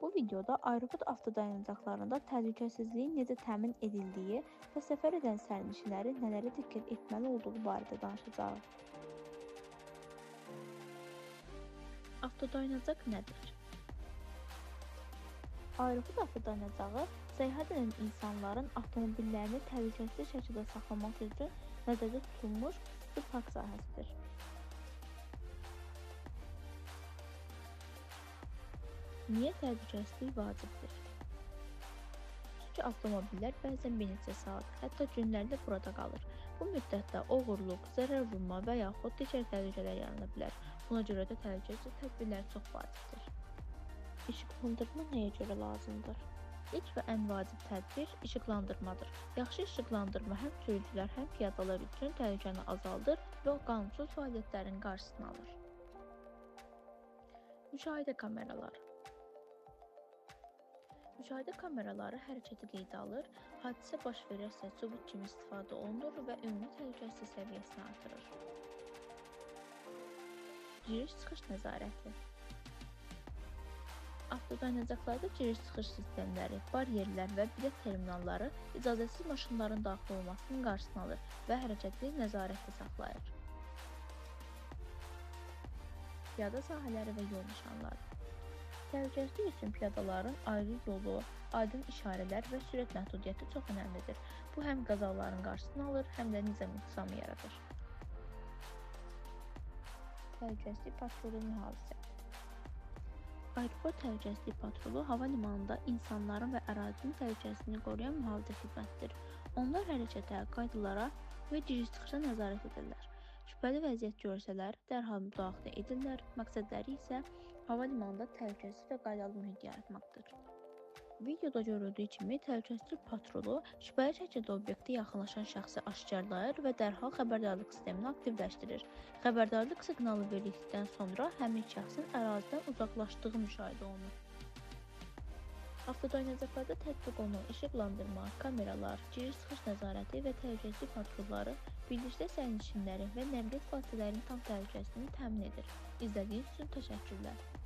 Bu videoda aeroport avtodayanacaqlarında təhlükəsizliyin necə təmin edildiyi və səfər edən sərnişinlərin nələrə diqqət etməli olduğu barədə danışacağıq. Avtodayanacaq nədir? Aeroport avtodayanacağı səyahət edən insanların avtomobillərini təhlükəsiz şəkildə saxlamaq üçün nəzərdə tutulmuş xüsusi park sahəsidir. Niyə təhlükəsizlik vacibdir? Çünki avtomobillər bəzən bir neçə saat, hətta günlərlə burada qalır. Bu müddətdə oğurluq, zərər vurma və yaxud digər təhlükələr yarana bilər. Buna görə də təhlükəsizlik tədbirləri çox vacibdir. İşıqlandırma nəyə görə lazımdır? İlk və ən vacib tədbir işıqlandırmadır. Yaxşı işıqlandırma həm sürücülər, həm piyadalar üçün təhlükəni azaldır və qanunsuz fəaliyyətlərin qarşısını alır. Müşahidə kameraları. Müşahidə kameraları hərəkəti qeydə alır, hadisə baş verərsə sübut kimi istifadə olunur və ümumi təhlükəsizlik səviyyəsini artırır. Giriş-çıxış nəzarəti. Avtodayanacaqlarda giriş-çıxış sistemləri, baryerlər və bilet terminalları icazəsiz maşınların daxil olmasının qarşısını alır və hərəkəti nəzarətdə saxlayır. Piyada sahələri və yol nişanları. Təhlükəsizlik üçün piyadaların ayrı yolu, aydın işarələr və sürət məhdudiyyəti çox önəmlidir. Bu həm qəzaların qarşısını alır, həm də nizam-intizamı yaradır. Təhlükəsizlik patrulu mühafizə. Aeroport təhlükəsizlik patrulu hava limanında insanların və ərazinin təhlükəsizliyini qoruyan mühafizə xidmətidir. Onlar hərəkətə, qaydalara və giriş-çıxışa nəzarət edirlər. Şübhəli vəziyyət görsələr, dərhal müdaxilə edirlər, məqsədləri isə hava limanında təhlükəsiz və qaydalı mühit yaratmaqdır. Videoda görüldüyü kimi təhlükəsizlik patrulu şübhəli şəkildə obyektə yaxınlaşan şəxsi aşkarlayır və dərhal xəbərdarlıq sistemini aktivləşdirir. Xəbərdarlıq siqnalı verildikdən sonra həmin şəxsin ərazidən uzaqlaşdığı müşahidə olunur. Avtodayanacaqlarda tətbiq olunan işıqlandırma, kameralar, giriş-çıxış nəzarəti və təhlükəsizlik patrulları birlikdə sərnişinlərin və nəqliyyat vasitələrinin tam təhlükəsizliyini təmin edir. İzlədiyiniz üçün təşəkkürlər.